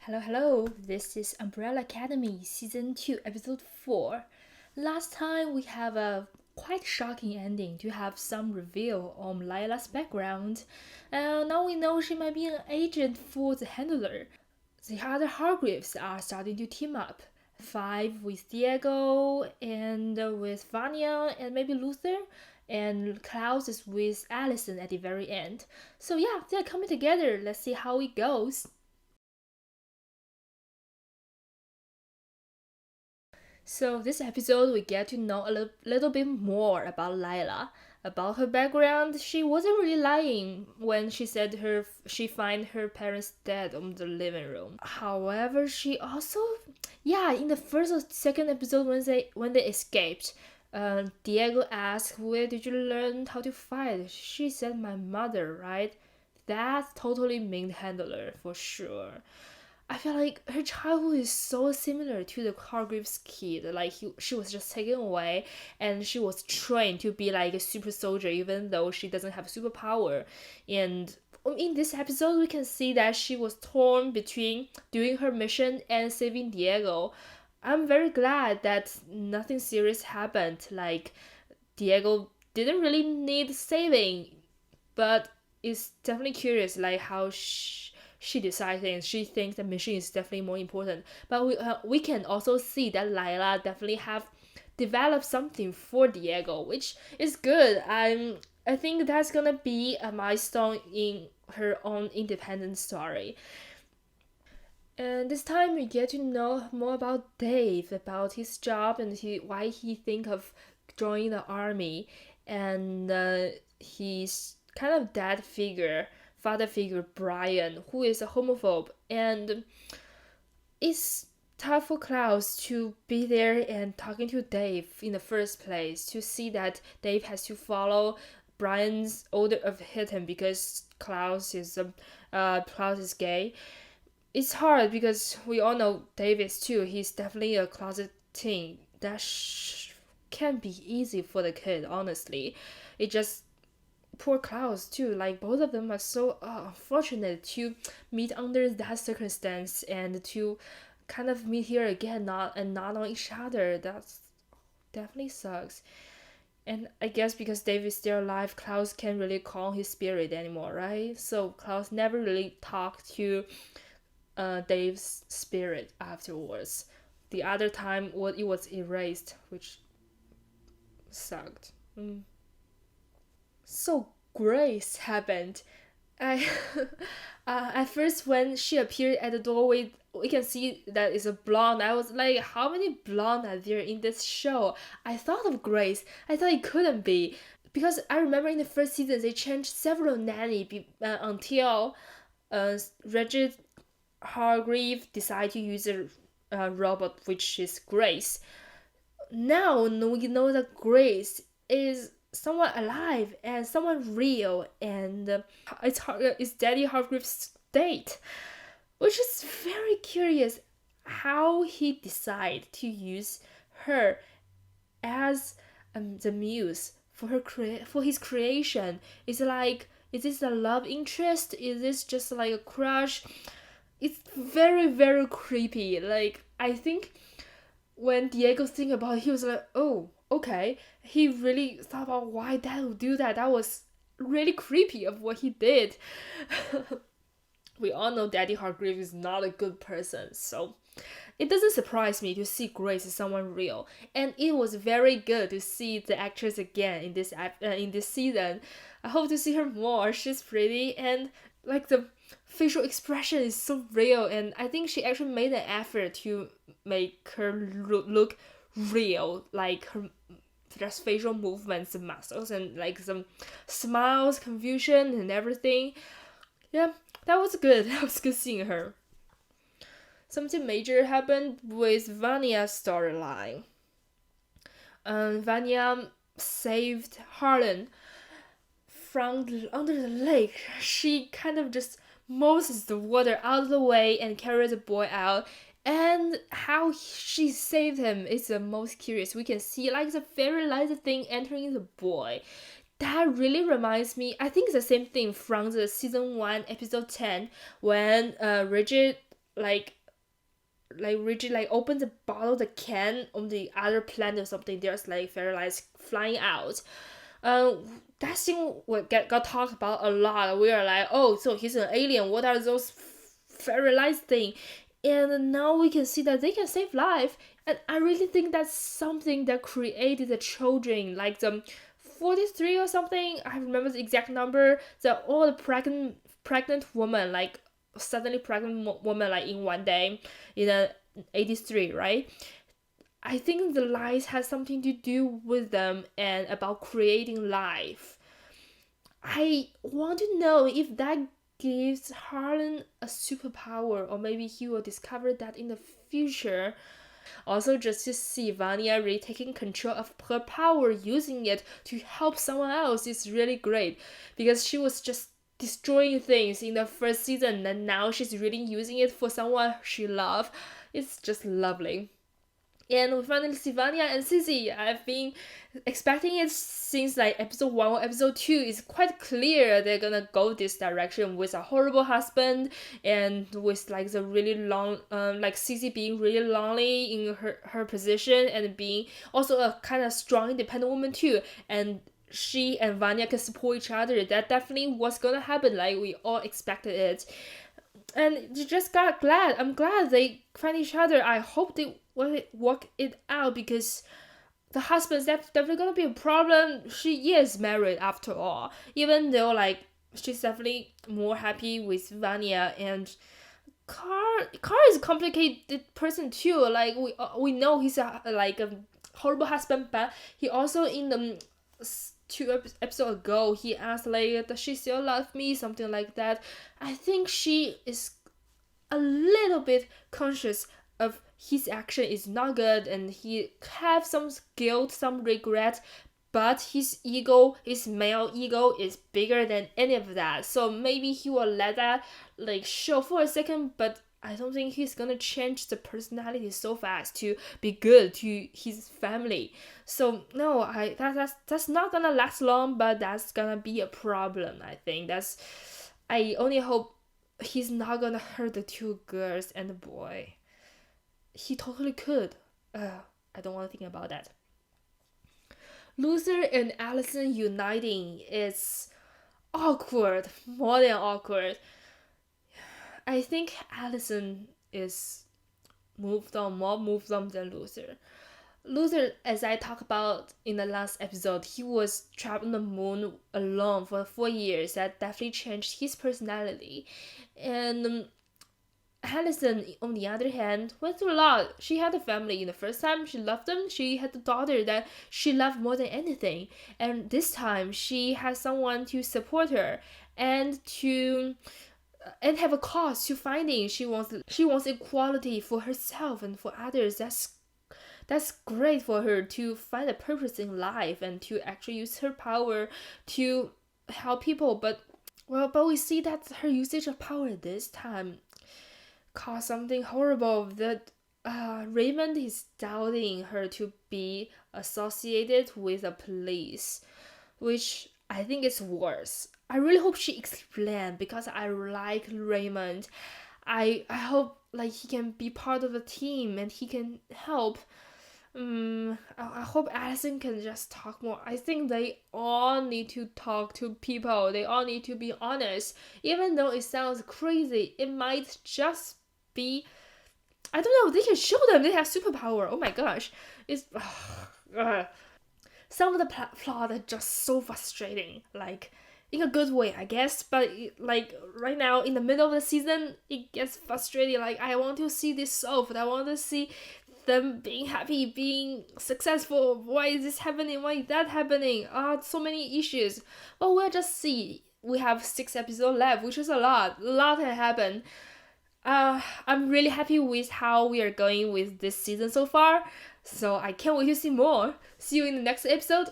Hello. This is Umbrella Academy Season 2, Episode 4. Last time we have a quite shocking ending to have some reveal on Lila's background. Now we know she might be an agent for the Handler. The other Hargreaves are starting to team up. Five with Diego and with Vanya and maybe Luther. And Klaus is with Allison at the very end. So yeah, they're coming together. Let's see how it goes. So this episode, we get to know a little bit more about Lila. About her background, she wasn't really lying when she said she find her parents dead on the living room. However, she also, in the first or second episode when they escaped, Diego asked, "Where did you learn how to fight?" She said, "My mother," right? That totally meant handler for sure. I feel like her childhood is so similar to the Hargreaves kid. Like she was just taken away, and she was trained to be like a super soldier, even though she doesn't have superpower. And in this episode, we can see that she was torn between doing her mission and saving Diego. I'm very glad that nothing serious happened. Like Diego didn't really need saving, but it's definitely curious like how she decides things. She thinks the mission is definitely more important. But we can also see that Lila definitely have developed something for Diego, which is good. I think that's gonna be a milestone in her own independent story. And this time we get to know more about Dave, about his job and why he think of joining the army, and his kind of father figure Brian, who is a homophobe, and it's tough for Klaus to be there and talking to Dave in the first place, to see that Dave has to follow Brian's order of him because Klaus is gay. It's hard because we all know Davis too. He's definitely a closet teen. Can't be easy for the kid, honestly. It just poor Klaus too. Like both of them are so unfortunate to meet under that circumstance and to kind of meet here again, not on each other. That's definitely sucks. And I guess because Dave is still alive, Klaus can't really call his spirit anymore, right? So Klaus never really talked to Dave's spirit afterwards. The other time, it was erased, which sucked. So Grace happened. I at first when she appeared at the doorway, we can see that it's a blonde. I was like, how many blonde are there in this show? I thought of Grace. I thought it couldn't be because I remember in the first season they changed several until Regis Hargreave decided to use a robot, which is Grace. Now we know that Grace is someone alive and someone real, and it's Daddy Hargreaves' date, which is very curious how he decided to use her as the muse for for his creation. Is this a love interest? Is this just like a crush? It's very very creepy. Like I think when Diego think about it, he was like, oh, okay. He really thought about why Dad would do that. That was really creepy of what he did. We all know Daddy Hargreaves is not a good person, so it doesn't surprise me to see Grace as someone real. And it was very good to see the actress again in this season. I hope to see her more. She's pretty and like the facial expression is so real, and I think she actually made an effort to make her look real, like her just facial movements and muscles and like some smiles, confusion and everything. Yeah, that was good. That was good seeing her. Something major happened with Vanya's storyline. Vanya saved Harlan from under the lake. She kind of just mows the water out of the way and carries the boy out. And how she saved him is the most curious. We can see like the very light thing entering the boy. That really reminds me, I think it's the same thing from the season 1 episode 10 when Rigid like Richie like opens the bottle, the can on the other planet or something. There's like fairy lights flying out. That thing got talked about a lot. We are like, oh, so he's an alien. What are those fairy lights thing? And now we can see that they can save life. And I really think that's something that created the children, like the 43 or something. I remember the exact number. The all the pregnant woman, like suddenly pregnant woman, like in one day, in a 83, right? I think the lies has something to do with them and about creating life. I want to know if that gives Harlan a superpower, or maybe he will discover that in the future. Also, just to see Vanya really taking control of her power, using it to help someone else is really great, because she was just destroying things in the first season, and now she's really using it for someone she loves. It's just lovely. And we finally see Vanya and Sissy. I've been expecting it since like episode 1 or episode 2. It's quite clear they're gonna go this direction with a horrible husband and with like the really long, like Sissy being really lonely in her position and being also a kind of strong, independent woman too. And she and Vanya can support each other. That definitely was gonna happen. Like we all expected it. And you just got glad. I'm glad they find each other. I hope they work it out, because the husband's definitely gonna be a problem. She is married after all, even though like she's definitely more happy with Vanya. And Carl is a complicated person too. Like we know he's a horrible husband, but he also in the 2 episodes ago he asked like, does she still love me, something like that. I think she is a little bit conscious of his action is not good, and he have some guilt, some regret, but his ego, his male ego, is bigger than any of that. So maybe he will let that like show for a second, but I don't think he's gonna change the personality so fast to be good to his family. So no, that's not gonna last long, but that's gonna be a problem. I think I only hope he's not gonna hurt the 2 girls and the boy. He totally could. I don't want to think about that. Luther and Allison uniting is awkward, more than awkward. I think Allison is more moved on than Luther. Luther, as I talked about in the last episode, he was trapped on the moon alone for 4 years. That definitely changed his personality. And Allison, on the other hand, went through a lot. She had a family. In the first time, she loved them. She had a daughter that she loved more than anything. And this time, she has someone to support her and to and have a cause to finding. She wants equality for herself and for others. That's great for her to find a purpose in life and to actually use her power to help people. But we see that her usage of power this time caused something horrible, that Raymond is doubting her to be associated with the police, which I think is worse. I really hope she explains, because I like Raymond. I hope like he can be part of the team and he can help. I hope Allison can just talk more. I think they all need to talk to people. They all need to be honest. Even though it sounds crazy, it might just be, I don't know, they can show them they have superpower. Oh my gosh. It's some of the plot are just so frustrating, like in a good way, I guess. But like right now in the middle of the season, it gets frustrating. Like I want to see this solved. I want to see them being happy, being successful. Why is this happening? Why is that happening? So many issues. Well, we'll just see. We have 6 episodes left, which is a lot. A lot can happen. I'm really happy with how we are going with this season so far. So I can't wait to see more. See you in the next episode.